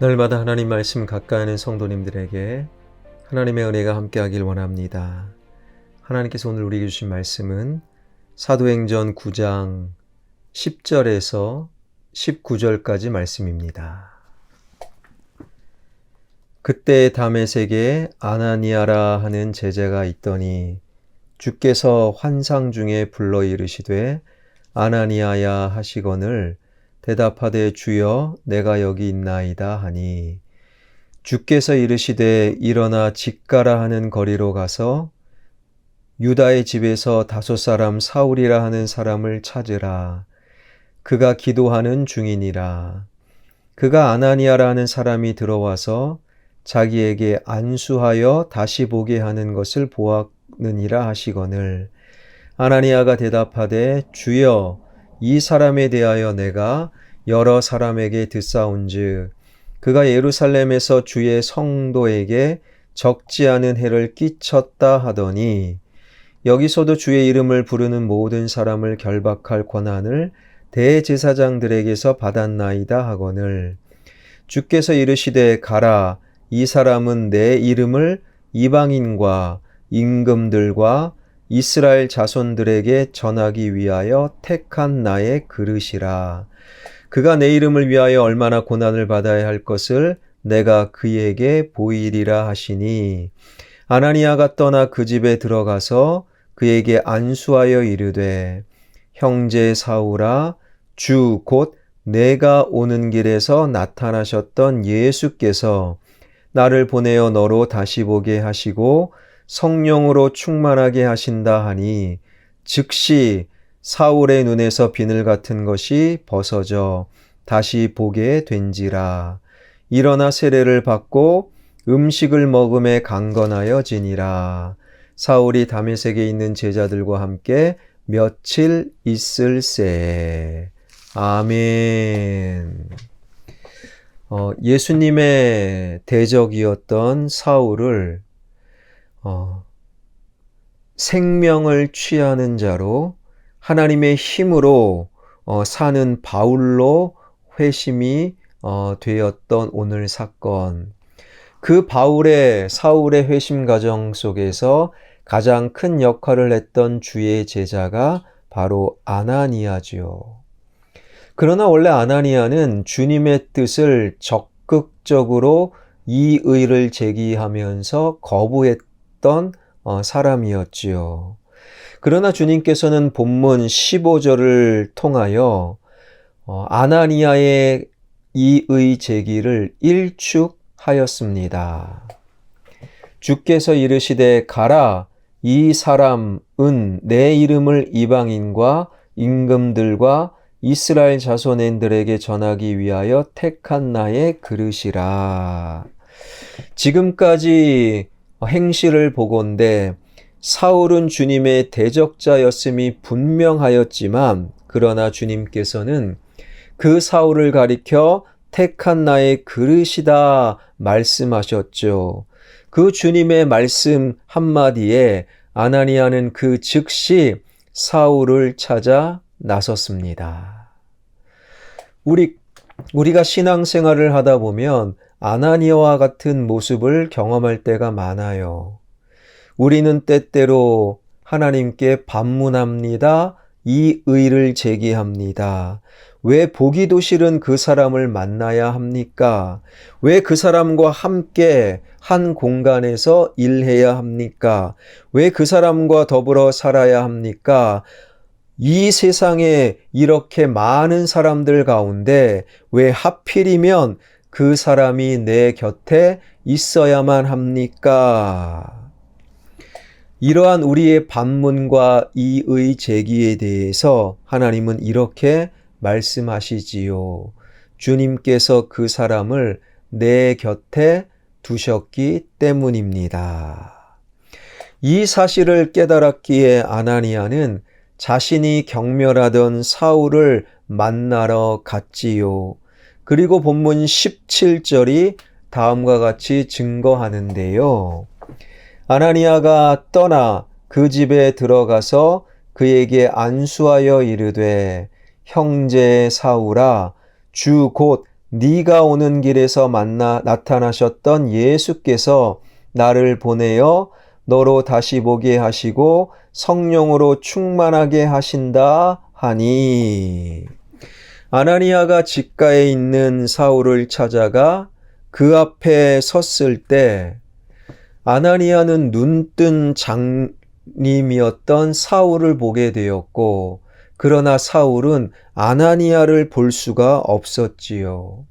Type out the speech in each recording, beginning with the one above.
날마다 하나님 말씀 가까이 하는 성도님들에게 하나님의 은혜가 함께하길 원합니다. 하나님께서 오늘 우리에게 주신 말씀은 사도행전 9장 10절에서 19절까지 말씀입니다. 그때 다메섹에 아나니아라 하는 제자가 있더니 주께서 환상 중에 불러 이르시되 아나니아야 하시거늘 대답하되 주여 내가 여기 있나이다 하니 주께서 이르시되 일어나 집 가라 하는 거리로 가서 유다의 집에서 5 사울이라 하는 사람을 찾으라. 그가 기도하는 중이니라. 그가 아나니아라 하는 사람이 들어와서 자기에게 안수하여 다시 보게 하는 것을 보았느니라 하시거늘 아나니아가 대답하되 주여 이 사람에 대하여 내가 여러 사람에게 듣사온즉 그가 예루살렘에서 주의 성도에게 적지 않은 해를 끼쳤다 하더니 여기서도 주의 이름을 부르는 모든 사람을 결박할 권한을 대제사장들에게서 받았나이다 하거늘 주께서 이르시되 가라 이 사람은 내 이름을 이방인과 임금들과 이스라엘 자손들에게 전하기 위하여 택한 나의 그릇이라. 그가 내 이름을 위하여 얼마나 고난을 받아야 할 것을 내가 그에게 보이리라 하시니 아나니아가 떠나 그 집에 들어가서 그에게 안수하여 이르되 형제 사울아 주 곧 내가 오는 길에서 나타나셨던 예수께서 나를 보내어 너로 다시 보게 하시고 성령으로 충만하게 하신다 하니 즉시 사울의 눈에서 비늘 같은 것이 벗어져 다시 보게 된지라. 일어나 세례를 받고 음식을 먹음에 강건하여 지니라. 사울이 다메섹에 있는 제자들과 함께 며칠 있을세. 아멘. 예수님의 대적이었던 사울을 생명을 취하는 자로 하나님의 힘으로 사는 바울로 회심이 되었던 오늘 사건. 그 사울의 회심 과정 속에서 가장 큰 역할을 했던 주의 제자가 바로 아나니아지요. 그러나 원래 아나니아는 주님의 뜻을 적극적으로 이의를 제기하면서 거부했던 사람이었지요. 그러나 주님께서는 본문 15절을 통하여 아나니아의 이의 제기를 일축하였습니다. 주께서 이르시되 가라 이 사람은 내 이름을 이방인과 임금들과 이스라엘 자손들에게 전하기 위하여 택한 나의 그릇이라. 지금까지 행실을 보건대 사울은 주님의 대적자였음이 분명하였지만 그러나 주님께서는 그 사울을 가리켜 택한 나의 그릇이다 말씀하셨죠. 그 주님의 말씀 한마디에 아나니아는 그 즉시 사울을 찾아 나섰습니다. 우리가 신앙생활을 하다 보면 아나니아와 같은 모습을 경험할 때가 많아요. 우리는 때때로 하나님께 반문합니다. 이 의를 제기합니다. 왜 보기도 싫은 그 사람을 만나야 합니까? 왜 그 사람과 함께 한 공간에서 일해야 합니까? 왜 그 사람과 더불어 살아야 합니까? 이 세상에 이렇게 많은 사람들 가운데 왜 하필이면 그 사람이 내 곁에 있어야만 합니까? 이러한 우리의 반문과 이의 제기에 대해서 하나님은 이렇게 말씀하시지요. 주님께서 그 사람을 내 곁에 두셨기 때문입니다. 이 사실을 깨달았기에 아나니아는 자신이 경멸하던 사울을 만나러 갔지요. 그리고 본문 17절이 다음과 같이 증거하는데요. 아나니아가 떠나 그 집에 들어가서 그에게 안수하여 이르되 형제 사울아 주 곧 네가 오는 길에서 나타나셨던 예수께서 나를 보내어 너로 다시 보게 하시고 성령으로 충만하게 하신다 하니. 아나니아가 직가에 있는 사울을 찾아가 그 앞에 섰을 때 아나니아는 눈뜬 장님이었던 사울을 보게 되었고, 그러나 사울은 아나니아를 볼 수가 없었지요.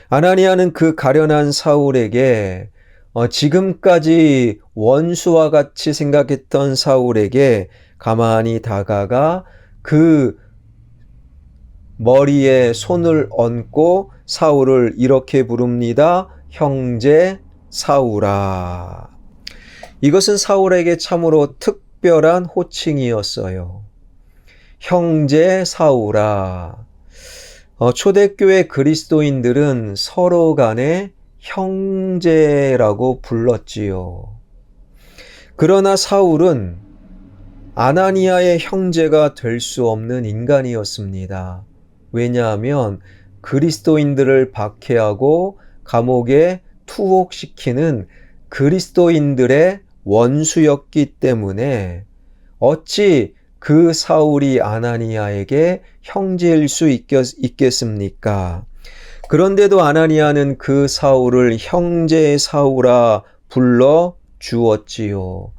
아나니아는 그 가련한 사울에게 지금까지 원수와 같이 생각했던 사울에게 가만히 다가가 그 머리에 손을 얹고 사울을 이렇게 부릅니다. 형제 사울아. 이것은 사울에게 참으로 특별한 호칭이었어요. 형제 사울아. 초대교회 그리스도인들은 서로 간에 형제라고 불렀지요. 그러나 사울은 아나니아의 형제가 될 수 없는 인간이었습니다. 왜냐하면 그리스도인들을 박해하고 감옥에 투옥시키는 그리스도인들의 원수였기 때문에 어찌 그 사울이 아나니아에게 형제일 수 있겠습니까? 그런데도 아나니아는 그 사울을 형제 사울아 불러 주었지요.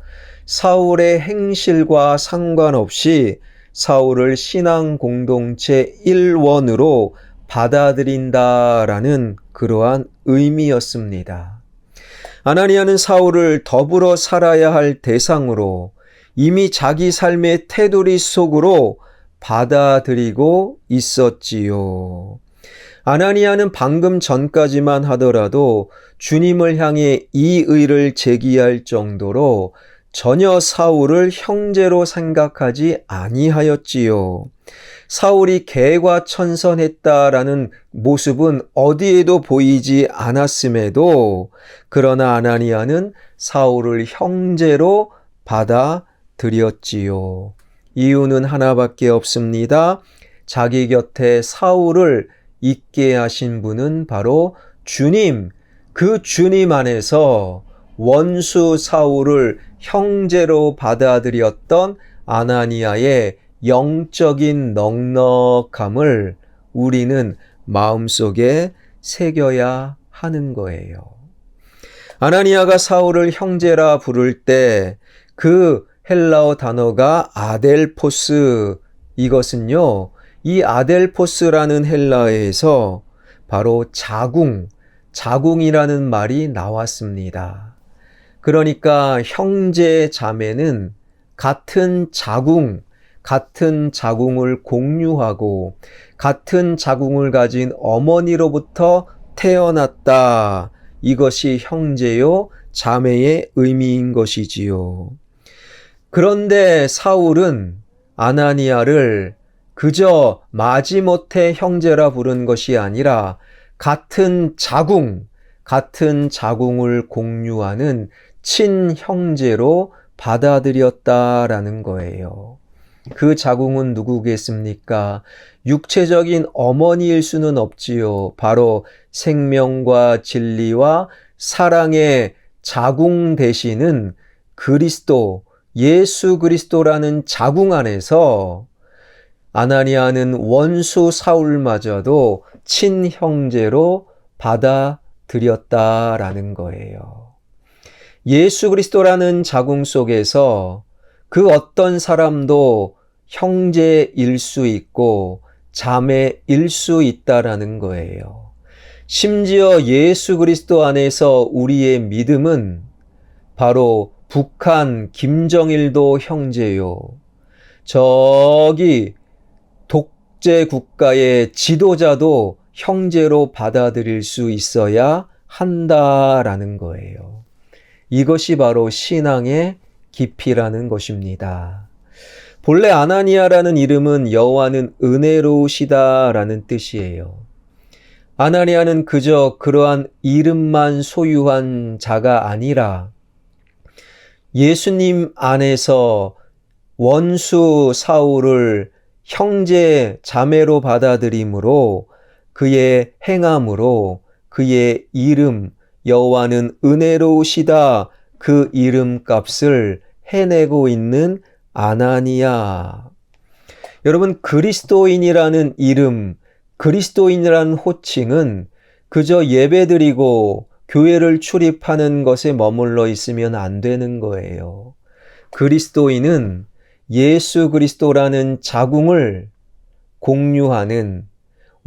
사울의 행실과 상관없이 사울을 신앙 공동체 일원으로 받아들인다라는 그러한 의미였습니다. 아나니아는 사울을 더불어 살아야 할 대상으로 이미 자기 삶의 테두리 속으로 받아들이고 있었지요. 아나니아는 방금 전까지만 하더라도 주님을 향해 이의를 제기할 정도로 전혀 사울을 형제로 생각하지 아니하였지요. 사울이 개과천선했다라는 모습은 어디에도 보이지 않았음에도 그러나 아나니아는 사울을 형제로 받아들였지요. 이유는 하나밖에 없습니다. 자기 곁에 사울을 있게 하신 분은 바로 주님, 그 주님 안에서 원수 사울을 형제로 받아들였던 아나니아의 영적인 넉넉함을 우리는 마음속에 새겨야 하는 거예요. 아나니아가 사울을 형제라 부를 때 그 헬라어 단어가 아델포스, 이것은요, 이 아델포스라는 헬라어에서 바로 자궁이라는 말이 나왔습니다. 그러니까 형제 자매는 같은 자궁을 공유하고 같은 자궁을 가진 어머니로부터 태어났다. 이것이 형제요 자매의 의미인 것이지요. 그런데 사울은 아나니아를 그저 마지못해 형제라 부른 것이 아니라 같은 자궁을 공유하는 친형제로 받아들였다라는 거예요. 그 자궁은 누구겠습니까? 육체적인 어머니일 수는 없지요. 바로 생명과 진리와 사랑의 자궁 되시는 그리스도, 예수 그리스도라는 자궁 안에서 아나니아는 원수 사울마저도 친형제로 받아들였다라는 거예요. 예수 그리스도라는 자궁 속에서 그 어떤 사람도 형제일 수 있고 자매일 수 있다라는 거예요. 심지어 예수 그리스도 안에서 우리의 믿음은 바로 북한 김정일도 형제요. 저기 독재 국가의 지도자도 형제로 받아들일 수 있어야 한다라는 거예요. 이것이 바로 신앙의 깊이라는 것입니다. 본래 아나니아라는 이름은 여호와는 은혜로우시다라는 뜻이에요. 아나니아는 그저 그러한 이름만 소유한 자가 아니라 예수님 안에서 원수 사울을 형제 자매로 받아들임으로 그의 행함으로 그의 이름 여호와는 은혜로우시다 그 이름값을 해내고 있는 아나니아. 여러분, 그리스도인이라는 이름, 그리스도인이라는 호칭은 그저 예배드리고 교회를 출입하는 것에 머물러 있으면 안 되는 거예요. 그리스도인은 예수 그리스도라는 자궁을 공유하는,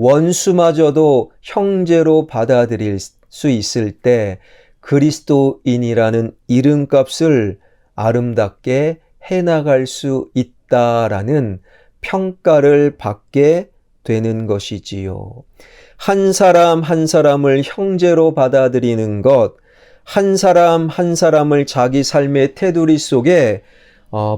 원수마저도 형제로 받아들일 수 있을 때 그리스도인이라는 이름값을 아름답게 해나갈 수 있다라는 평가를 받게 되는 것이지요. 한 사람 한 사람을 형제로 받아들이는 것, 한 사람 한 사람을 자기 삶의 테두리 속에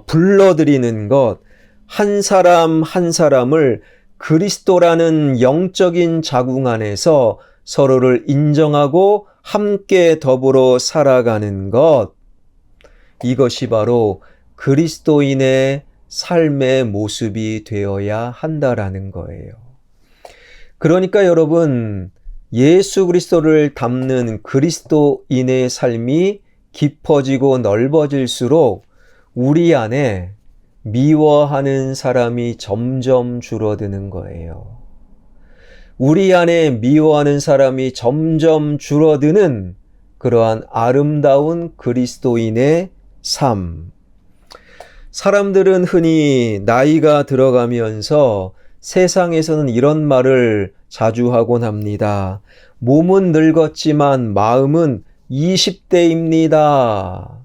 불러들이는 것, 한 사람 한 사람을 그리스도라는 영적인 자궁 안에서 서로를 인정하고 함께 더불어 살아가는 것, 이것이 바로 그리스도인의 삶의 모습이 되어야 한다라는 거예요. 그러니까 여러분, 예수 그리스도를 닮는 그리스도인의 삶이 깊어지고 넓어질수록 우리 안에 미워하는 사람이 점점 줄어드는 거예요. 우리 안에 미워하는 사람이 점점 줄어드는 그러한 아름다운 그리스도인의 삶. 사람들은 흔히 나이가 들어가면서 세상에서는 이런 말을 자주 하곤 합니다. 몸은 늙었지만 마음은 20대입니다.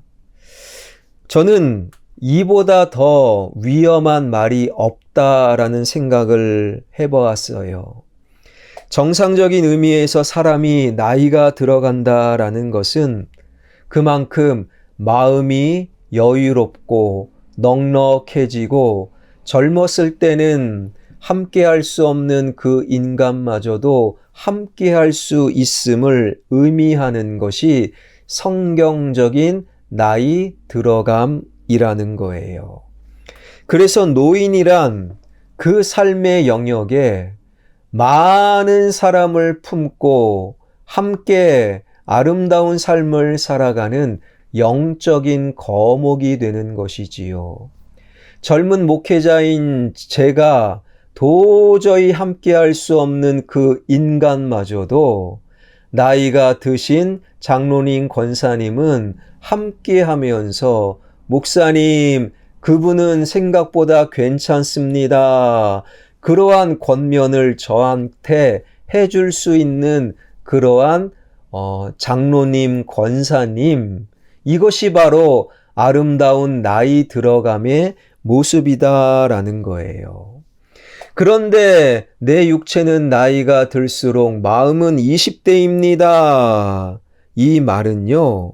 저는 이보다 더 위험한 말이 없다라는 생각을 해보았어요. 정상적인 의미에서 사람이 나이가 들어간다라는 것은 그만큼 마음이 여유롭고 넉넉해지고 젊었을 때는 함께할 수 없는 그 인간마저도 함께할 수 있음을 의미하는 것이 성경적인 나이 들어감이라는 거예요. 그래서 노인이란 그 삶의 영역에 많은 사람을 품고 함께 아름다운 삶을 살아가는 영적인 거목이 되는 것이지요. 젊은 목회자인 제가 도저히 함께할 수 없는 그 인간마저도 나이가 드신 장로님, 권사님은 함께하면서 목사님, 그분은 생각보다 괜찮습니다. 그러한 권면을 저한테 해줄 수 있는 그러한 장로님, 권사님, 이것이 바로 아름다운 나이 들어감의 모습이다라는 거예요. 그런데 내 육체는 나이가 들수록 마음은 20대입니다. 이 말은요,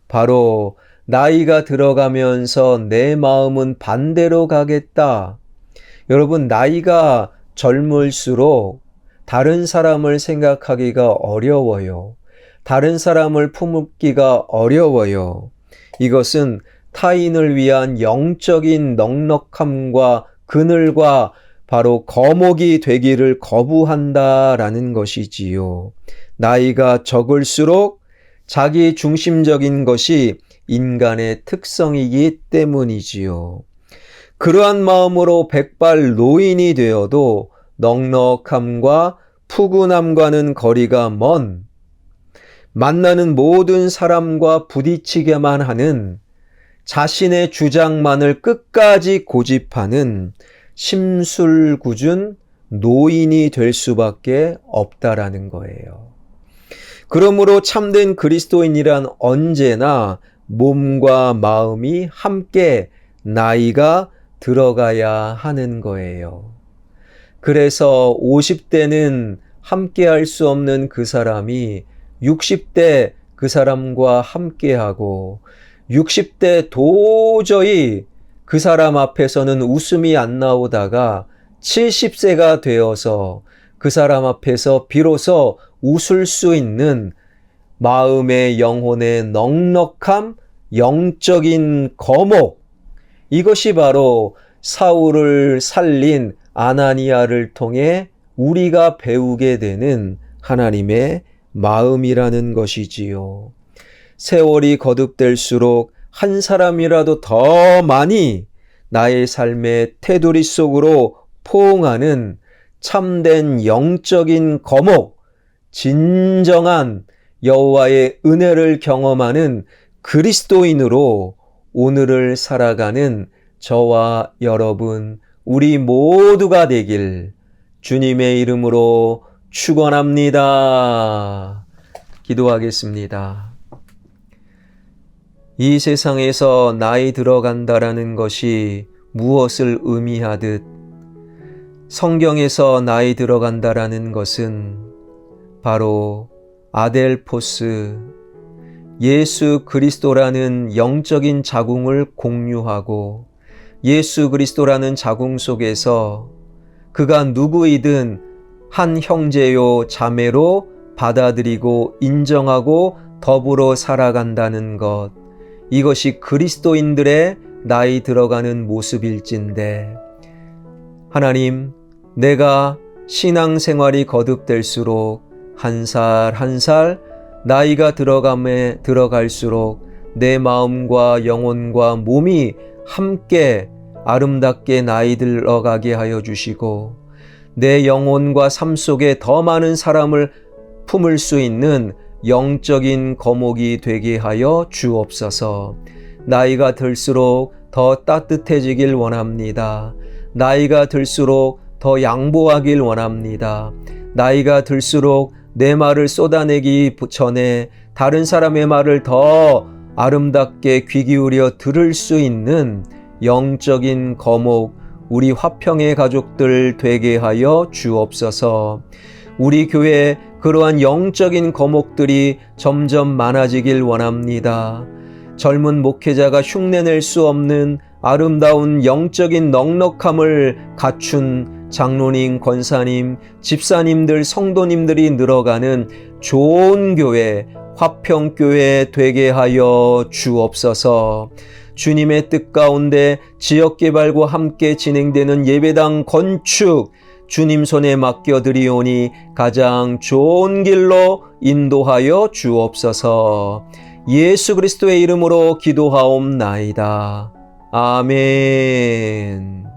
바로 나이가 들어가면서 내 마음은 반대로 가겠다. 여러분, 나이가 젊을수록 다른 사람을 생각하기가 어려워요. 다른 사람을 품기가 어려워요. 이것은 타인을 위한 영적인 넉넉함과 그늘과 바로 거목이 되기를 거부한다라는 것이지요. 나이가 적을수록 자기 중심적인 것이 인간의 특성이기 때문이지요. 그러한 마음으로 백발 노인이 되어도 넉넉함과 푸근함과는 거리가 먼, 만나는 모든 사람과 부딪히게만 하는, 자신의 주장만을 끝까지 고집하는 심술궂은 노인이 될 수밖에 없다라는 거예요. 그러므로 참된 그리스도인이란 언제나 몸과 마음이 함께 나이가 들어가야 하는 거예요. 그래서 50대는 함께 할 수 없는 그 사람이 60대 그 사람과 함께하고 60대 도저히 그 사람 앞에서는 웃음이 안 나오다가 70세가 되어서 그 사람 앞에서 비로소 웃을 수 있는 마음의 영혼의 넉넉함, 영적인 거목, 이것이 바로 사울을 살린 아나니아를 통해 우리가 배우게 되는 하나님의 마음이라는 것이지요. 세월이 거듭될수록 한 사람이라도 더 많이 나의 삶의 테두리 속으로 포옹하는 참된 영적인 거목, 진정한 여호와의 은혜를 경험하는 그리스도인으로 오늘을 살아가는 저와 여러분, 우리 모두가 되길 주님의 이름으로 축원합니다. 기도하겠습니다. 이 세상에서 나이 들어간다라는 것이 무엇을 의미하듯 성경에서 나이 들어간다라는 것은 바로 아델포스, 예수 그리스도라는 영적인 자궁을 공유하고 예수 그리스도라는 자궁 속에서 그가 누구이든 한 형제요 자매로 받아들이고 인정하고 더불어 살아간다는 것, 이것이 그리스도인들의 나이 들어가는 모습일진데, 하나님, 내가 신앙생활이 거듭될수록 한 살 한 살 나이가 들어갈수록 내 마음과 영혼과 몸이 함께 아름답게 나이 들어가게 하여 주시고, 내 영혼과 삶 속에 더 많은 사람을 품을 수 있는 영적인 거목이 되게 하여 주옵소서. 나이가 들수록 더 따뜻해지길 원합니다. 나이가 들수록 더 양보하길 원합니다. 나이가 들수록 내 말을 쏟아내기 전에 다른 사람의 말을 더 아름답게 귀 기울여 들을 수 있는 영적인 거목, 우리 화평의 가족들 되게 하여 주옵소서. 우리 교회에 그러한 영적인 거목들이 점점 많아지길 원합니다. 젊은 목회자가 흉내낼 수 없는 아름다운 영적인 넉넉함을 갖춘 장로님, 권사님, 집사님들, 성도님들이 늘어가는 좋은 교회, 화평교회 되게 하여 주옵소서. 주님의 뜻 가운데 지역개발과 함께 진행되는 예배당 건축, 주님 손에 맡겨드리오니 가장 좋은 길로 인도하여 주옵소서. 예수 그리스도의 이름으로 기도하옵나이다. 아멘.